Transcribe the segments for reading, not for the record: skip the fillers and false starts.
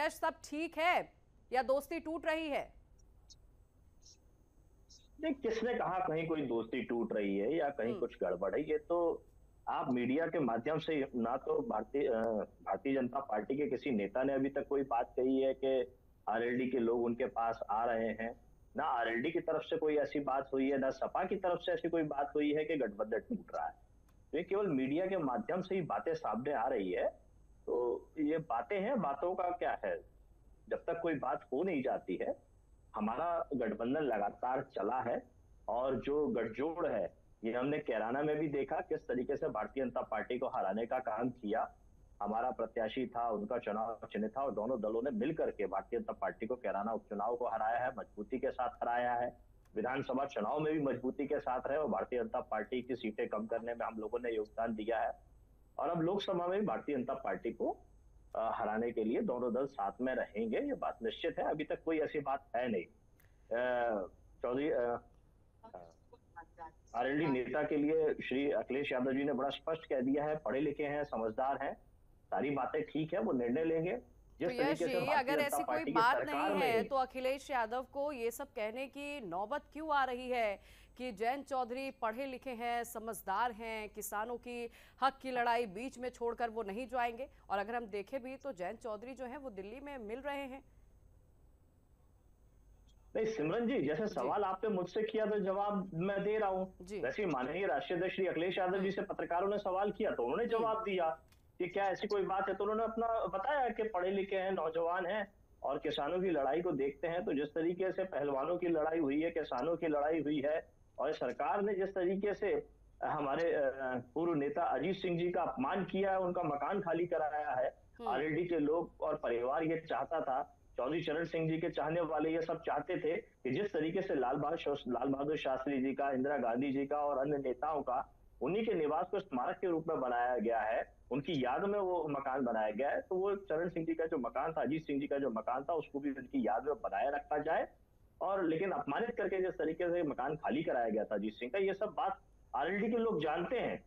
यश सब ठीक है या दोस्ती टूट रही है? नहीं, किसने कहा कहीं कोई दोस्ती टूट रही है या कहीं हम्म। कुछ गड़बड़ है? ये तो आप मीडिया के माध्यम से, ना तो भारतीय जनता पार्टी के किसी नेता ने अभी तक कोई बात कही है कि आरएलडी के लोग उनके पास आ रहे हैं, ना आरएलडी की तरफ से कोई ऐसी बात हुई है, ना सपा की तरफ से ऐसी कोई बात हुई है कि गठबंधन टूट रहा है। तो ये केवल मीडिया के माध्यम से ही बातें सामने आ रही है। तो ये बातें हैं, बातों का क्या है? जब तक कोई बात हो नहीं जाती है, हमारा गठबंधन लगातार चला है। और जो गठजोड़ है, ये हमने कैराना में भी देखा किस तरीके से भारतीय जनता पार्टी को हराने का काम किया। हमारा प्रत्याशी था, उनका चुनाव चिन्ह था, और दोनों दलों ने मिलकर के भारतीय जनता पार्टी को कैराना उपचुनाव को हराया है, मजबूती के साथ हराया है। विधानसभा चुनाव में भी मजबूती के साथ रहे और भारतीय जनता पार्टी की सीटें कम करने में हम लोगों ने योगदान दिया है। और अब लोकसभा में भी भारतीय जनता पार्टी को हराने के लिए दोनों दल साथ में रहेंगे, ये बात निश्चित है। अभी तक कोई ऐसी बात है नहीं। चौधरी आरएलडी नेता के लिए श्री अखिलेश यादव जी ने बड़ा स्पष्ट कह दिया है, पढ़े लिखे हैं, समझदार हैं, सारी बातें ठीक है, वो निर्णय लेंगे। तो जिस यश तरीके से जी, भारतीय अगर जनता ऐसी कोई पार्टी की बात नहीं सरकार है में तो अखिलेश यादव को ये सब कहने की नौबत क्यों आ रही है कि जयंत चौधरी पढ़े लिखे हैं, समझदार हैं, किसानों की हक की लड़ाई बीच में छोड़कर वो नहीं जाएंगे? और अगर हम देखें भी तो जयंत चौधरी जो है वो दिल्ली में मिल रहे हैं। नहीं, सिमरन जी, जैसे जी सवाल आपने मुझसे किया तो जवाब मैं दे रहा हूँ। जी। वैसे ही माननीय राष्ट्रीय अध्यक्ष श्री अखिलेश यादव जी हम्म से पत्रकारों ने सवाल किया तो उन्होंने हम्म जवाब दिया कि क्या ऐसी कोई बात है, तो उन्होंने अपना बताया कि पढ़े लिखे हैं, नौजवान हैं और किसानों की लड़ाई को देखते हैं। तो जिस तरीके से पहलवानों की लड़ाई हुई है, किसानों की लड़ाई हुई है, और सरकार ने जिस तरीके से हमारे पूर्व नेता अजीत सिंह जी का अपमान किया है, उनका मकान खाली कराया है, हम्म आरएलडी के लोग और परिवार ये चाहता था, चौधरी चरण सिंह जी के चाहने वाले ये सब चाहते थे कि जिस तरीके से लाल बहादुर शास्त्री जी का, इंदिरा गांधी जी का और अन्य नेताओं का उन्हीं के निवास को स्मारक के रूप में बनाया गया है, उनकी याद में वो मकान बनाया गया है। तो वो चरण सिंह जी का जो मकान था, अजीत सिंह जी का जो मकान था, उसको भी उनकी याद में बनाए रखा जाए। और लेकिन अपमानित करके जिस तरीके से मकान खाली कराया गया था अजीत सिंह का, ये सब बात आरएलडी के लोग जानते हैं।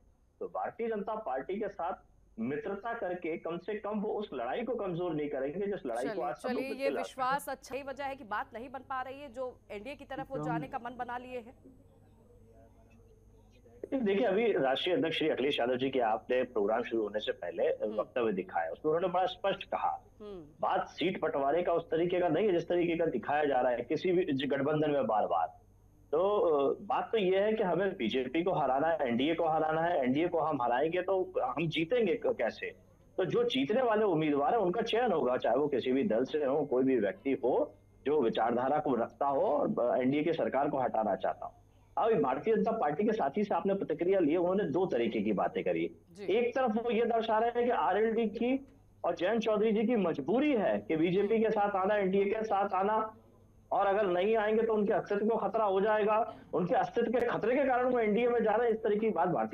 तो भारतीय जनता पार्टी के साथ मित्रता करके कम से कम वो उस लड़ाई को कमजोर नहीं करेंगे जिस लड़ाई को चलिए आज सब लोग चलिए, ये मिलकर लड़ रहे हैं। विश्वास अच्छा ही वजह है कि बात नहीं बन पा रही है जो एनडीए की तरफ वो जाने का मन बना लिए हैं। देखिए, अभी राष्ट्रीय अध्यक्ष श्री अखिलेश यादव जी के आपने प्रोग्राम शुरू होने से पहले हम्म वक्तव्य दिखाया, उसमें उन्होंने बड़ा स्पष्ट कहा, हम्म बात सीट बंटवारे का उस तरीके का नहीं है जिस तरीके का दिखाया जा रहा है किसी भी गठबंधन में बार बार। तो बात तो ये है कि हमें बीजेपी को हराना है, एनडीए को हराना है। एनडीए को हम हराएंगे तो हम जीतेंगे कैसे? तो जो जीतने वाले उम्मीदवार है उनका चयन होगा, चाहे वो किसी भी दल से हो, कोई भी व्यक्ति हो जो विचारधारा को रखता हो और एनडीए की सरकार को हटाना चाहता हो। अब भारतीय जनता पार्टी के साथी से आपने प्रतिक्रिया ली, उन्होंने दो तरीके की बातें करी। जी। एक तरफ वो ये दर्शा रहे हैं कि आरएलडी की और जयंत चौधरी जी की मजबूरी है कि बीजेपी के साथ आना, एनडीए के साथ आना, और अगर नहीं आएंगे तो उनके अस्तित्व को खतरा हो जाएगा, उनके अस्तित्व के खतरे के कारण वो एनडीए में जा रहे हैं। इस तरह की बात भारतीय